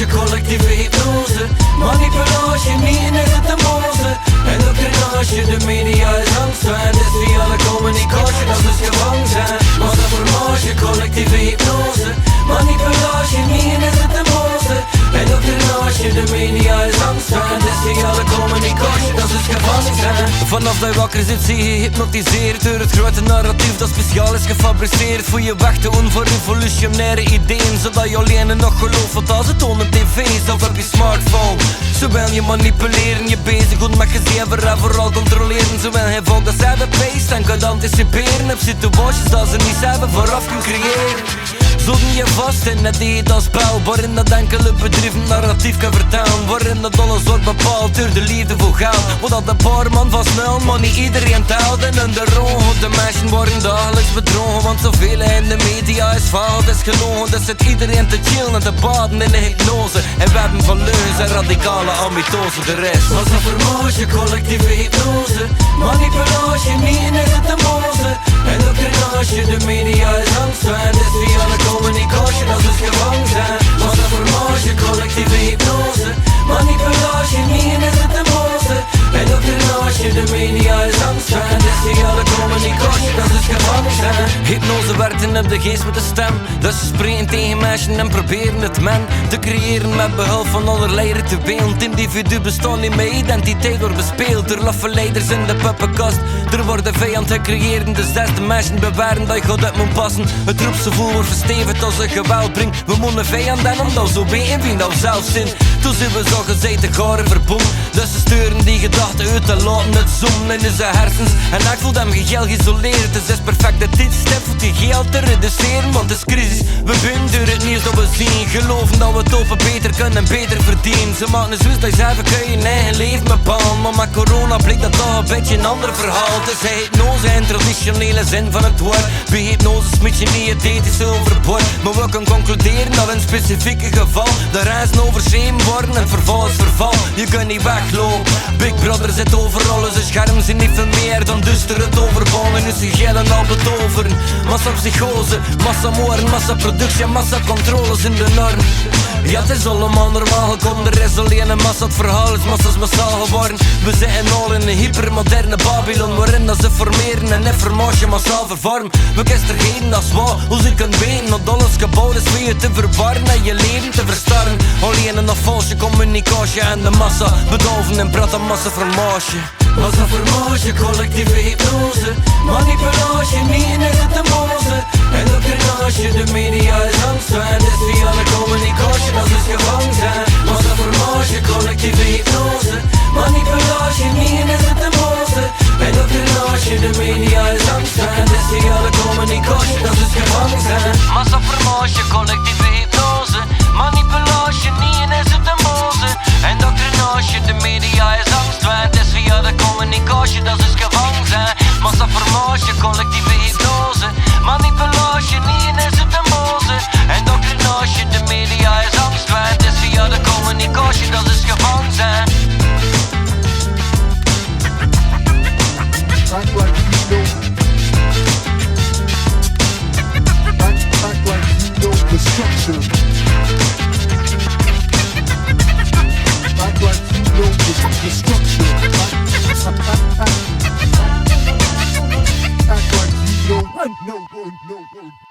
Marge, collectieve hypnose. Manipulatie, niet is het de moze. Endocrinage, de media is angstwijn. Desviale communicatie, dat is gevangen zijn. Massa voor marge, collectieve hypnose. Manipulatie, niet is het de moze. Endocrinage, de media is angstwijn. Desviale communicatie, dat is gevangen zijn. Vanaf dat je wakker zit, zie je gehypnotiseerd door het grote narratief dat speciaal is gefabriceerd voor je weg te doen voor revolutionaire ideeën, zodat je alleen nog gelooft wat als het tonen tv's of op je smartphone. Zo wil je manipuleren, je bezig goed met gezever en vooral controleren. Zo wil hij volgens hebben pace en kan anticiperen op situaties dat ze niet zelf vooraf kunnen creëren. Zouden je vast in het digitaal spel, waarin dat enkele bedrijven narratief kan vertellen, waarin dat alles wordt bepaald door de liefde voor geld. Wat dat een paar man van snel, maar niet iedereen telt. En in de rogen, de mensen worden dagelijks bedrogen, want zoveel in de media is fout, is gelogen. Dus zit iedereen te chillen en te baden in de hypnose. En we hebben van leugens en radicale ambitose de rest. Als een vermogen, collectieve hypnose. Manipulatie, niet is het de moze. Endocrinage, de media is angstwijn. Desviale communicatie, dat is gevangen zijn. Als een vermogen, collectieve hypnose. Manipulatie, niet is het de moze. Endocrinage, de media is angstwijn. Desviale communicatie, dat is gevangen zijn. Hypnose werkt in op de geest met de stem. Dus ze spreken tegen meisjes en proberen het men te creëren met behulp van allerlei rituelen. Het individu bestaat niet meer, identiteit wordt bespeeld door laffe leiders in de puppenkast. Er worden vijand gecreëerd en de zesde meisjes bewaren dat je God uit moet passen. Het roepsgevoel wordt verstevigd als een geweld brengt. We moeten vijand en omdat we zo weten wie dat zelf zijn. Toen zijn we zo gezegd de garen verbonden. Dus ze sturen die gedachten uit en laten het zoomen in zijn hersens. En ik voel hem geheel geïsoleerd. Het is perfect de tijdstip voor die geel te reduceren. Want het is crisis, we winnen door het nieuws dat we zien. Geloven dat we het open beter kunnen en beter verdienen. Ze maken een zwis dat je zelf kun je eigen leven bepalen. Maar met corona blijkt dat toch een beetje een ander verhaal. Het is hypnose in traditionele zin van het woord. Bij hypnose smit je niet het ethisch overboord. Maar we kunnen concluderen dat in een specifieke geval de reizen overschreven worden en verval is verval. Je kunt niet weglopen. Big Brother zit overal, zijn schermen zijn niet veel meer dan duister het overbouwen. Nu ze gillen al betoveren. Massa psychose, massa moorden, massa productie, massa controles in de norm. Ja, het is allemaal normaal gekomen, er is alleen een massa, het verhaal is massa's massaal geworden. We zitten al in een hypermoderne Babylon, waarin dat ze formeren en informatie massaal vervormen. We gisteren dat is waar, hoe ze kunnen weten dat alles gebouwd is voor je te verwarren en je leven te verstarren. Alleen een valse communicatie en de massa bedoven en praten massa formatie. Massa formatie, collectieve hypnose. Manipulatie, niet is het de moze. Endocrinage, de media is angstwijn. Desviale communicatie, dat is gevangen zijn. Massa formatie, collectieve hypnose. Manipulatie, niet is het de moze. Endocrinage, de media is angstwijn. Desviale communicatie, dat is gevangen zijn. Massa formatie, collectieve hypnose. Manipulatie, niet is het de moze. Endocrinage, de media is angstwijn. Desviale communicatie, dat is gevangen zijn. Massa formatie, collectieve hypnose. Manipulatie, niet is het de moze. Endocrinage, de media is angstwijn. Desviale communicatie, dat is gevangen zijn. Act like you know. Act like you know the structure. Act like you know the structure. Act like you know.